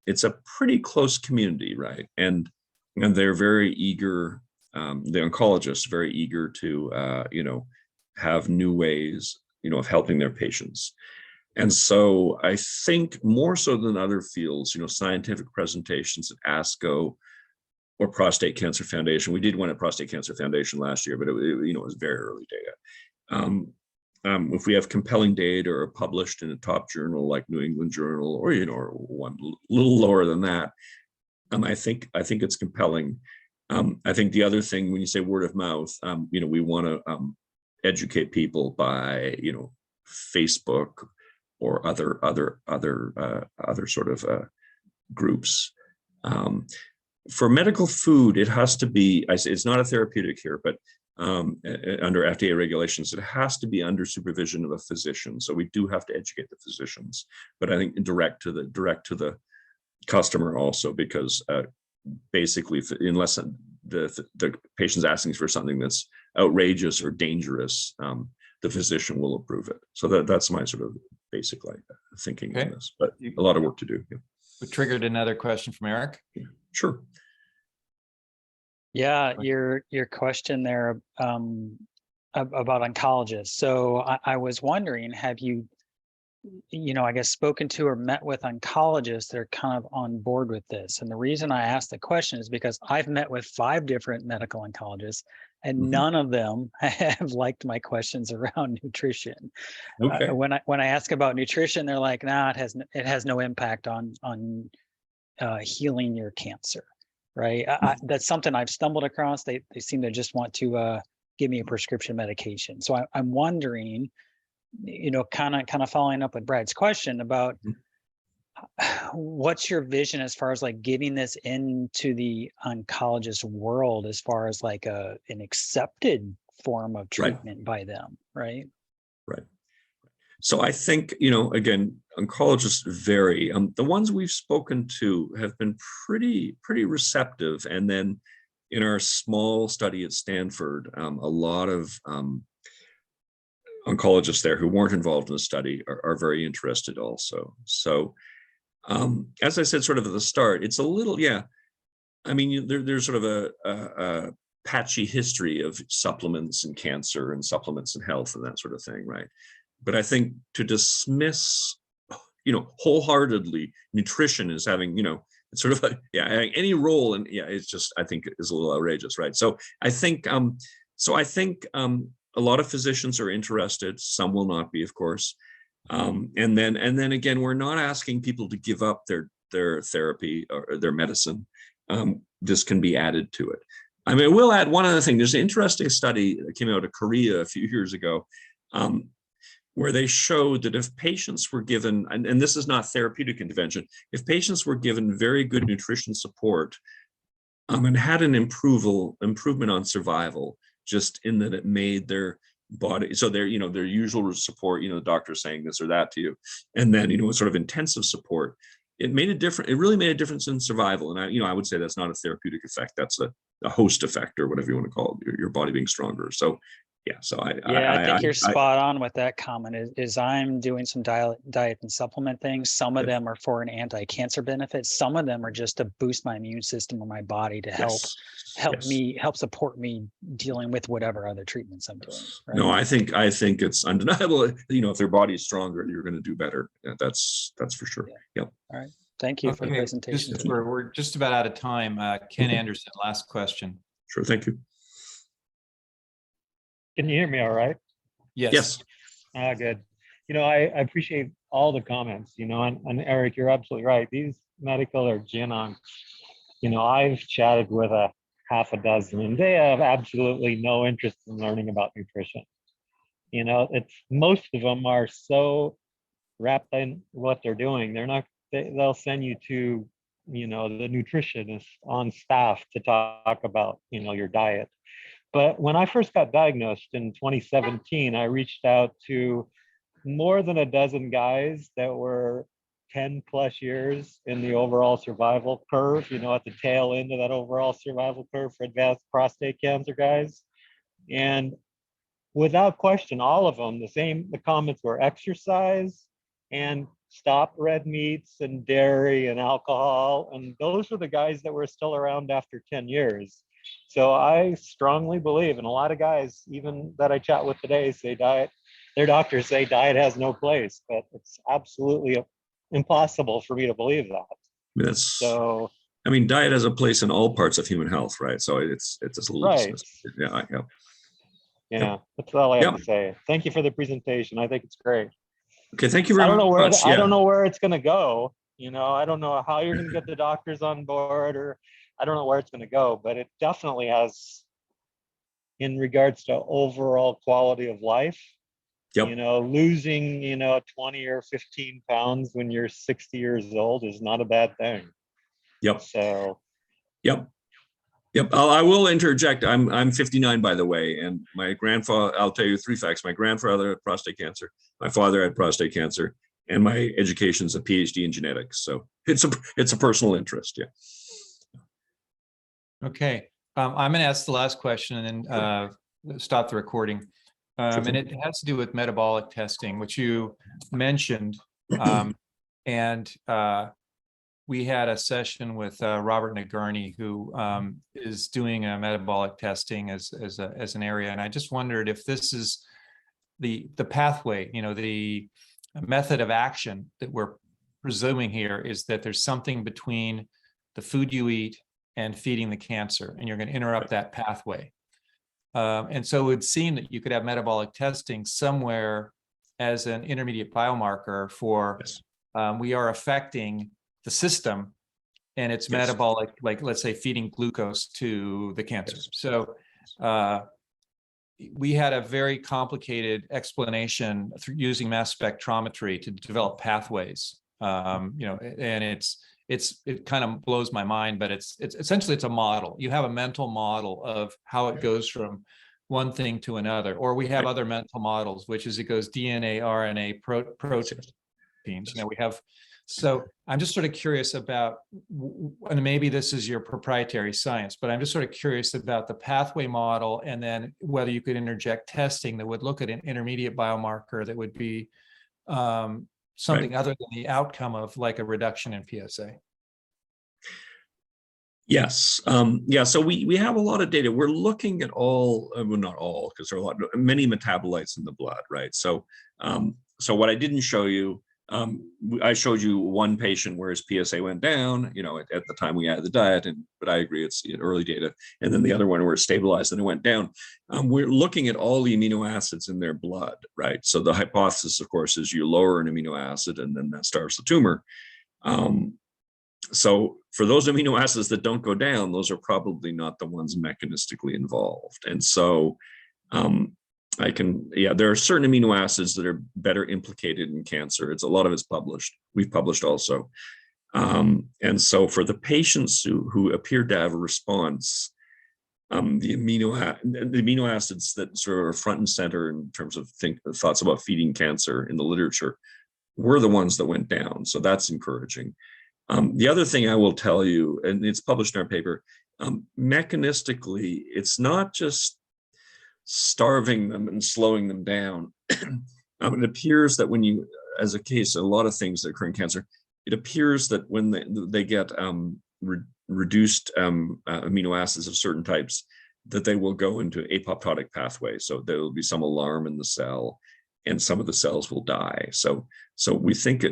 it's a pretty close community, right? And they're very eager, the oncologists very eager to, have new ways, of helping their patients. And so I think more so than other fields, scientific presentations at ASCO or Prostate Cancer Foundation. We did one at Prostate Cancer Foundation last year, but it was very early data. If we have compelling data or published in a top journal like New England Journal, or or one little lower than that, I think it's compelling. I think the other thing, when you say word of mouth, we want to educate people by Facebook or other sort of groups. For medical food, it has to be, it's not a therapeutic here, but under FDA regulations, it has to be under supervision of a physician. So we do have to educate the physicians, but I think direct to the customer also, because basically, unless the patient's asking for something that's outrageous or dangerous, the physician will approve it. So that's my sort of basic thinking on this, but a lot of work to do. Yeah. We triggered another question from Eric. Yeah, sure. Yeah, your question there about oncologists. So I was wondering, have you, I guess, spoken to or met with oncologists that are kind of on board with this? And the reason I asked the question is because I've met with 5 different medical oncologists, and none of them have liked my questions around nutrition. Okay. When I ask about nutrition, they're like, "Nah, it has no impact on healing your cancer." Right? That's something I've stumbled across. They seem to just want to give me a prescription medication. So I'm wondering, kind of following up with Brad's question about what's your vision as far as like getting this into the oncologist world, as far as like an accepted form of treatment by them, right? Right. So I think, again, oncologists vary. The ones we've spoken to have been pretty receptive. And then in our small study at Stanford, a lot of oncologists there who weren't involved in the study are very interested also. So as I said, sort of at the start, it's a little, I mean, there's sort of a patchy history of supplements and cancer and supplements and health and that sort of thing, right? But I think to dismiss, wholeheartedly nutrition as having, it's sort of any role, and it's just, I think is a little outrageous, right? So I think, a lot of physicians are interested. Some will not be, of course. And then again, we're not asking people to give up their therapy or their medicine. This can be added to it. I mean, we'll add one other thing. There's an interesting study that came out of Korea a few years ago, where they showed that if patients were given, and this is not therapeutic intervention, if patients were given very good nutrition support and had an improvement on survival, just in that it made their body, so their usual support, the doctor saying this or that to you, and then, sort of intensive support, it really made a difference in survival. And I would say that's not a therapeutic effect. That's a host effect, or whatever you want to call it, your body being stronger. So I think you're spot on with that comment. Is I'm doing some diet and supplement things. Some of them are for an anti-cancer benefit. Some of them are just to boost my immune system or my body to help support me dealing with whatever other treatments I'm doing. Right? No, I think it's undeniable. If their body is stronger, you're going to do better. That's for sure. Yeah. Yep. All right. Thank you for the presentation. We're just about out of time. Ken Anderson, last question. Sure. Thank you. Can you hear me all right? Yes. Good. I appreciate all the comments, and Eric, you're absolutely right. These medical or gen-oncs, I've chatted with a half a dozen, and they have absolutely no interest in learning about nutrition. Most of them are so wrapped in what they're doing. They'll send you to, the nutritionist on staff to talk about, your diet. But when I first got diagnosed in 2017, I reached out to more than a dozen guys that were 10 plus years in the overall survival curve, at the tail end of that overall survival curve for advanced prostate cancer guys. And without question, all of them, the comments were exercise and stop red meats and dairy and alcohol. And those were the guys that were still around after 10 years. So I strongly believe, and a lot of guys, even that I chat with today, say their doctors say diet has no place, but it's absolutely impossible for me to believe that. Diet has a place in all parts of human health, right? So it's a little right. Yeah. That's all I have to say. Thank you for the presentation. I think it's great. Okay, thank you very much. I don't know where it's going to go. I don't know how you're going to get the doctors on board, or I don't know where it's going to go, but it definitely has, in regards to overall quality of life, Yep. You know, losing, 20 or 15 pounds when you're 60 years old is not a bad thing. Yep. So. Yep. Yep. I will interject. I'm 59, by the way, and my grandfather. I'll tell you 3 facts. My grandfather had prostate cancer. My father had prostate cancer, and my education is a PhD in genetics. So it's a personal interest. Yeah. Okay. I'm going to ask the last question and then stop the recording. And it has to do with metabolic testing, which you mentioned. And we had a session with Robert Nagarni, who is doing a metabolic testing as an area. And I just wondered if this is the pathway, the method of action that we're presuming here is that there's something between the food you eat and feeding the cancer, and you're going to interrupt that pathway. And so it would seem that you could have metabolic testing somewhere as an intermediate biomarker for we are affecting the system and it's metabolic, like let's say feeding glucose to the cancer. So we had a very complicated explanation through using mass spectrometry to develop pathways, and it kind of blows my mind, but it's essentially it's a model. You have a mental model of how it goes from one thing to another, or we have other mental models, which is it goes DNA, RNA, proteins. We have. So I'm just sort of curious about, and maybe this is your proprietary science, but I'm just sort of curious about the pathway model, and then whether you could interject testing that would look at an intermediate biomarker that would be something other than the outcome of like a reduction in PSA. Yes. So we have a lot of data. We're looking at all, well, not all, because there are many metabolites in the blood, right? So what I didn't show you, I showed you one patient where his PSA went down, at the time we added the diet, but I agree it's early data. And then the other one where it stabilized and it went down. We're looking at all the amino acids in their blood, right? So the hypothesis, of course, is you lower an amino acid and then that starves the tumor. So for those amino acids that don't go down, those are probably not the ones mechanistically involved. And so there are certain amino acids that are better implicated in cancer. A lot of it's published. We've published also. And so for the patients who appear to have a response, the amino acids that sort of are front and center in terms of thoughts about feeding cancer in the literature were the ones that went down. So that's encouraging. The other thing I will tell you, and it's published in our paper, mechanistically, it's not just starving them and slowing them down. It appears that when you, as a case, a lot of things that occur in cancer, it appears that when they get reduced amino acids of certain types, that they will go into apoptotic pathway. So there will be some alarm in the cell, and some of the cells will die. So we think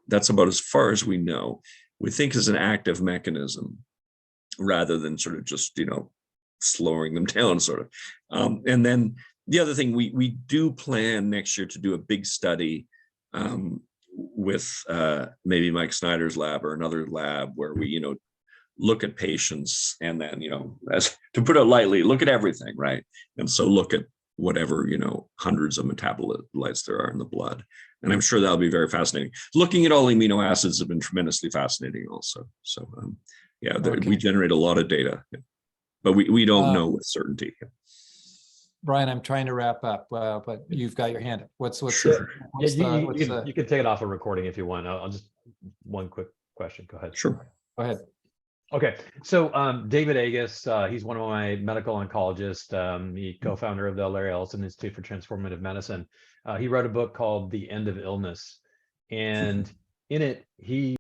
that's about as far as we know. We think it's an active mechanism rather than sort of just, slowing them down sort of. And then the other thing, we do plan next year to do a big study with maybe Mike Snyder's lab or another lab where we, look at patients and then, as to put it lightly, look at everything, right? And so look at whatever, hundreds of metabolites there are in the blood. And I'm sure that'll be very fascinating. Looking at all amino acids have been tremendously fascinating also. So we generate a lot of data, but we don't know with certainty. Brian, I'm trying to wrap up, but you've got your hand up. Sure. You can take it off a recording if you want. I'll just, one quick question. Go ahead. Sure. Go ahead. Okay, so David Agus, he's one of my medical oncologists, the co-founder of the Larry Ellison Institute for Transformative Medicine. He wrote a book called The End of Illness, and in it, he